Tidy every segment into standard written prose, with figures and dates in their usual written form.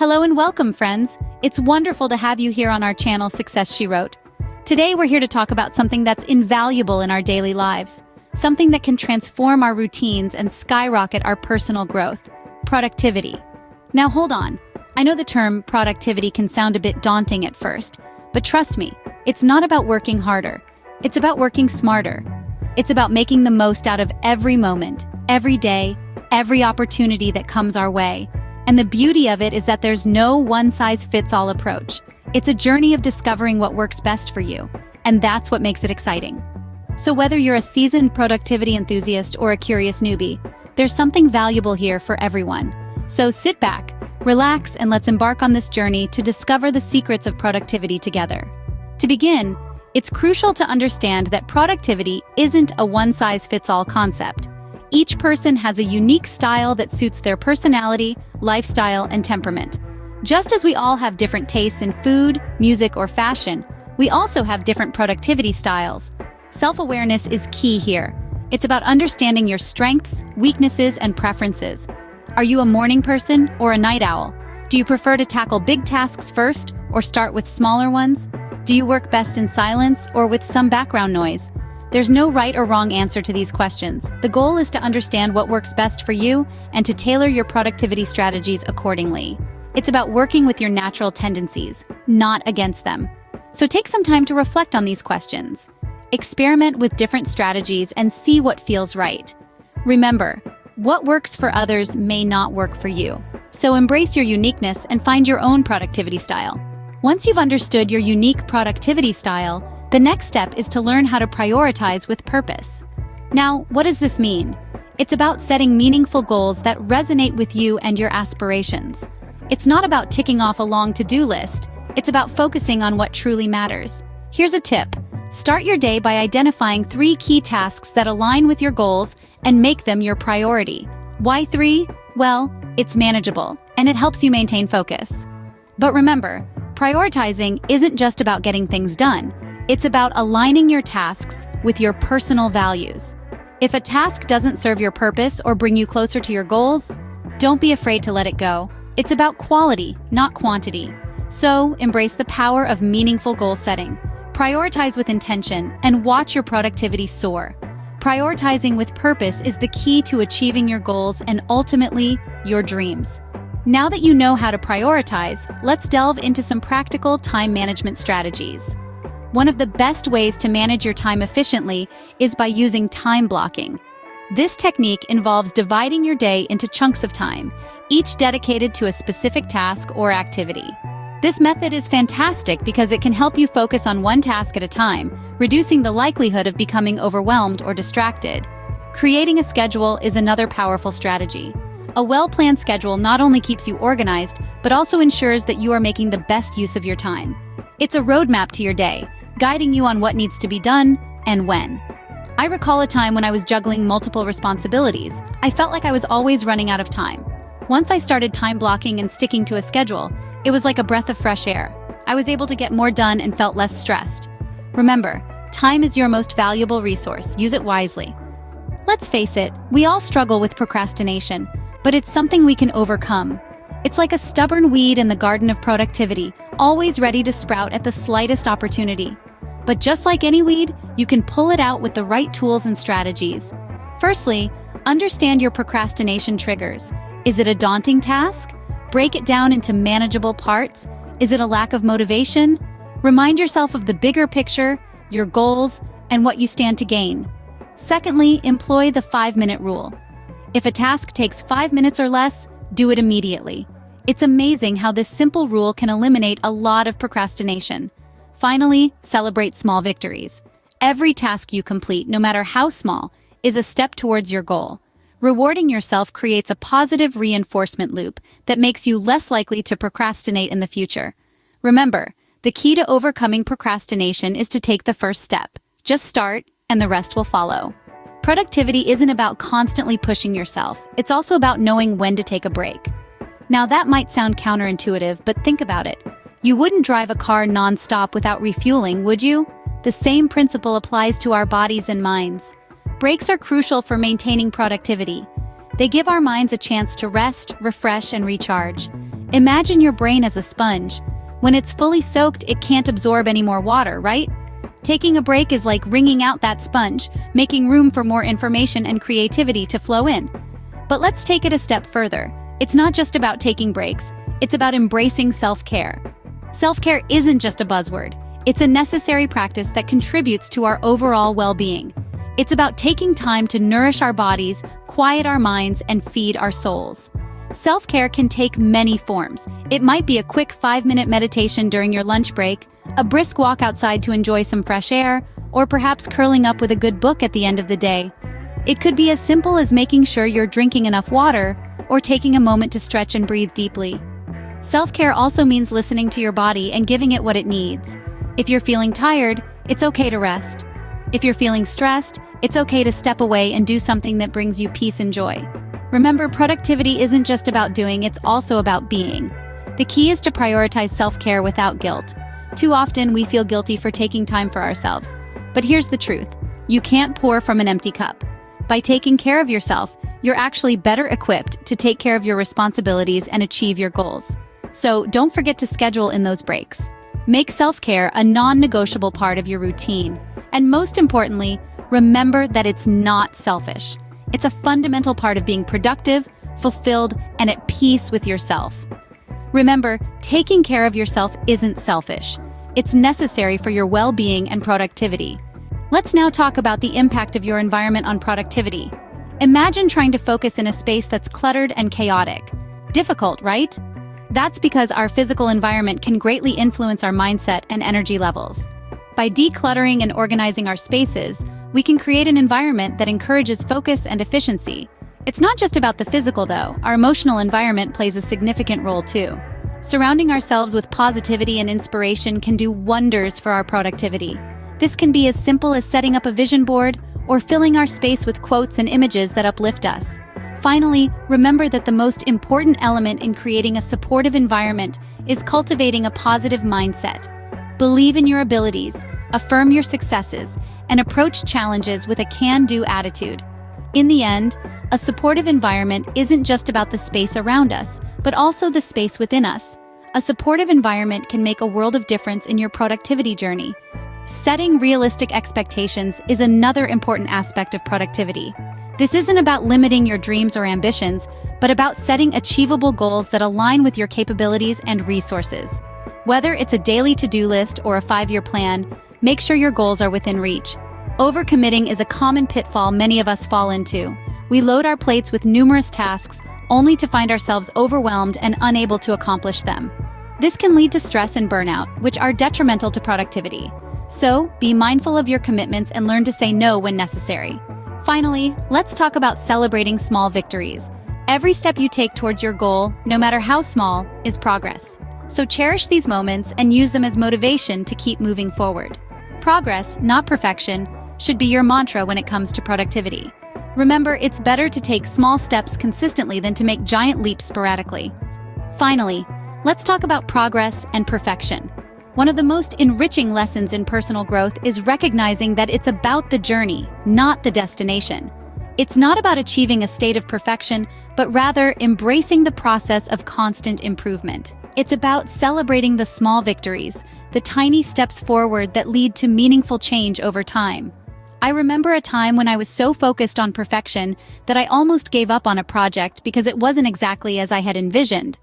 Hello and welcome, friends. It's wonderful to have you here on our channel, Success She Wrote. Today we're here to talk about something that's invaluable in our daily lives, something that can transform our routines and skyrocket our personal growth: productivity. Now hold on. I know the term productivity can sound a bit daunting at first, but trust me, it's not about working harder. It's about working smarter. It's about making the most out of every moment, every day, every opportunity that comes our way. And the beauty of it is that there's no one-size-fits-all approach. It's a journey of discovering what works best for you, and that's what makes it exciting. So whether you're a seasoned productivity enthusiast or a curious newbie, there's something valuable here for everyone. So sit back, relax, and let's embark on this journey to discover the secrets of productivity together. To begin, it's crucial to understand that productivity isn't a one-size-fits-all concept. Each person has a unique style that suits their personality, lifestyle, and temperament. Just as we all have different tastes in food, music, or fashion, we also have different productivity styles. Self-awareness is key here. It's about understanding your strengths, weaknesses, and preferences. Are you a morning person or a night owl? Do you prefer to tackle big tasks first or start with smaller ones? Do you work best in silence or with some background noise? There's no right or wrong answer to these questions. The goal is to understand what works best for you and to tailor your productivity strategies accordingly. It's about working with your natural tendencies, not against them. So take some time to reflect on these questions. Experiment with different strategies and see what feels right. Remember, what works for others may not work for you. So embrace your uniqueness and find your own productivity style. Once you've understood your unique productivity style, the next step is to learn how to prioritize with purpose. Now, what does this mean? It's about setting meaningful goals that resonate with you and your aspirations. It's not about ticking off a long to-do list. It's about focusing on what truly matters. Here's a tip. Start your day by identifying 3 key tasks that align with your goals and make them your priority. Why 3? Well, it's manageable, and it helps you maintain focus. But remember, prioritizing isn't just about getting things done. It's about aligning your tasks with your personal values. If a task doesn't serve your purpose or bring you closer to your goals, don't be afraid to let it go. It's about quality, not quantity. So, embrace the power of meaningful goal setting. Prioritize with intention and watch your productivity soar. Prioritizing with purpose is the key to achieving your goals and ultimately, your dreams. Now that you know how to prioritize, let's delve into some practical time management strategies. One of the best ways to manage your time efficiently is by using time blocking. This technique involves dividing your day into chunks of time, each dedicated to a specific task or activity. This method is fantastic because it can help you focus on one task at a time, reducing the likelihood of becoming overwhelmed or distracted. Creating a schedule is another powerful strategy. A well-planned schedule not only keeps you organized, but also ensures that you are making the best use of your time. It's a roadmap to your day, guiding you on what needs to be done and when. I recall a time when I was juggling multiple responsibilities. I felt like I was always running out of time. Once I started time blocking and sticking to a schedule, it was like a breath of fresh air. I was able to get more done and felt less stressed. Remember, time is your most valuable resource. Use it wisely. Let's face it, we all struggle with procrastination, but it's something we can overcome. It's like a stubborn weed in the garden of productivity, always ready to sprout at the slightest opportunity. But just like any weed, you can pull it out with the right tools and strategies. Firstly, understand your procrastination triggers. Is it a daunting task? Break it down into manageable parts. Is it a lack of motivation? Remind yourself of the bigger picture, your goals, and what you stand to gain. Secondly, employ the 5-minute rule. If a task takes 5 minutes or less, do it immediately. It's amazing how this simple rule can eliminate a lot of procrastination. Finally, celebrate small victories. Every task you complete, no matter how small, is a step towards your goal. Rewarding yourself creates a positive reinforcement loop that makes you less likely to procrastinate in the future. Remember, the key to overcoming procrastination is to take the first step. Just start, and the rest will follow. Productivity isn't about constantly pushing yourself. It's also about knowing when to take a break. Now that might sound counterintuitive, but think about it. You wouldn't drive a car non-stop without refueling, would you? The same principle applies to our bodies and minds. Breaks are crucial for maintaining productivity. They give our minds a chance to rest, refresh, and recharge. Imagine your brain as a sponge. When it's fully soaked, it can't absorb any more water, right? Taking a break is like wringing out that sponge, making room for more information and creativity to flow in. But let's take it a step further. It's not just about taking breaks, it's about embracing self-care. Self-care isn't just a buzzword. It's a necessary practice that contributes to our overall well-being. It's about taking time to nourish our bodies, quiet our minds, and feed our souls. Self-care can take many forms. It might be a quick 5-minute meditation during your lunch break, a brisk walk outside to enjoy some fresh air, or perhaps curling up with a good book at the end of the day. It could be as simple as making sure you're drinking enough water, or taking a moment to stretch and breathe deeply. Self-care also means listening to your body and giving it what it needs. If you're feeling tired, it's okay to rest. If you're feeling stressed, it's okay to step away and do something that brings you peace and joy. Remember, productivity isn't just about doing, it's also about being. The key is to prioritize self-care without guilt. Too often, we feel guilty for taking time for ourselves. But here's the truth. You can't pour from an empty cup. By taking care of yourself, you're actually better equipped to take care of your responsibilities and achieve your goals. So don't forget to schedule in those breaks. Make self-care a non-negotiable part of your routine. And most importantly, remember that it's not selfish. It's a fundamental part of being productive, fulfilled, and at peace with yourself. Remember, taking care of yourself isn't selfish. It's necessary for your well-being and productivity. Let's now talk about the impact of your environment on productivity. Imagine trying to focus in a space that's cluttered and chaotic. Difficult, right? That's because our physical environment can greatly influence our mindset and energy levels. By decluttering and organizing our spaces, we can create an environment that encourages focus and efficiency. It's not just about the physical, though. Our emotional environment plays a significant role, too. Surrounding ourselves with positivity and inspiration can do wonders for our productivity. This can be as simple as setting up a vision board or filling our space with quotes and images that uplift us. Finally, remember that the most important element in creating a supportive environment is cultivating a positive mindset. Believe in your abilities, affirm your successes, and approach challenges with a can-do attitude. In the end, a supportive environment isn't just about the space around us, but also the space within us. A supportive environment can make a world of difference in your productivity journey. Setting realistic expectations is another important aspect of productivity. This isn't about limiting your dreams or ambitions, but about setting achievable goals that align with your capabilities and resources. Whether it's a daily to-do list or a 5-year plan, make sure your goals are within reach. Overcommitting is a common pitfall many of us fall into. We load our plates with numerous tasks, only to find ourselves overwhelmed and unable to accomplish them. This can lead to stress and burnout, which are detrimental to productivity. So, be mindful of your commitments and learn to say no when necessary. Finally, let's talk about celebrating small victories. Every step you take towards your goal, no matter how small, is progress. So cherish these moments and use them as motivation to keep moving forward. Progress, not perfection, should be your mantra when it comes to productivity. Remember, it's better to take small steps consistently than to make giant leaps sporadically. Finally, let's talk about progress and perfection. One of the most enriching lessons in personal growth is recognizing that it's about the journey, not the destination. It's not about achieving a state of perfection, but rather embracing the process of constant improvement. It's about celebrating the small victories, the tiny steps forward that lead to meaningful change over time. I remember a time when I was so focused on perfection that I almost gave up on a project because it wasn't exactly as I had envisioned.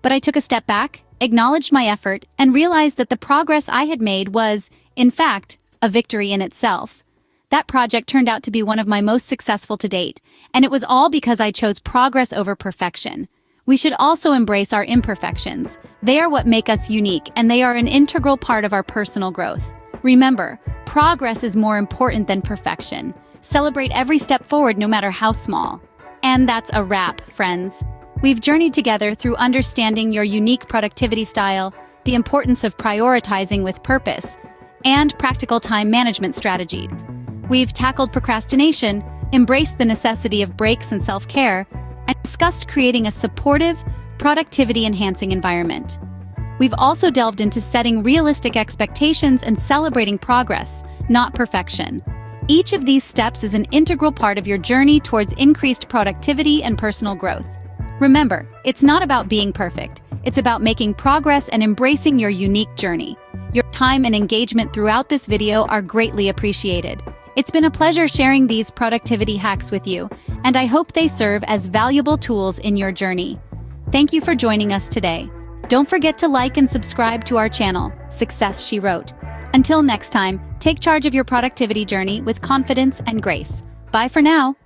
But I took a step back, acknowledged my effort, and realized that the progress I had made was, in fact, a victory in itself. That project turned out to be one of my most successful to date, and it was all because I chose progress over perfection. We should also embrace our imperfections. They are what make us unique, and they are an integral part of our personal growth. Remember, progress is more important than perfection. Celebrate every step forward, no matter how small. And that's a wrap, friends. We've journeyed together through understanding your unique productivity style, the importance of prioritizing with purpose, and practical time management strategies. We've tackled procrastination, embraced the necessity of breaks and self-care, and discussed creating a supportive, productivity-enhancing environment. We've also delved into setting realistic expectations and celebrating progress, not perfection. Each of these steps is an integral part of your journey towards increased productivity and personal growth. Remember, it's not about being perfect. It's about making progress and embracing your unique journey. Your time and engagement throughout this video are greatly appreciated. It's been a pleasure sharing these productivity hacks with you, and I hope they serve as valuable tools in your journey. Thank you for joining us today. Don't forget to like and subscribe to our channel, Success She Wrote. Until next time, take charge of your productivity journey with confidence and grace. Bye for now.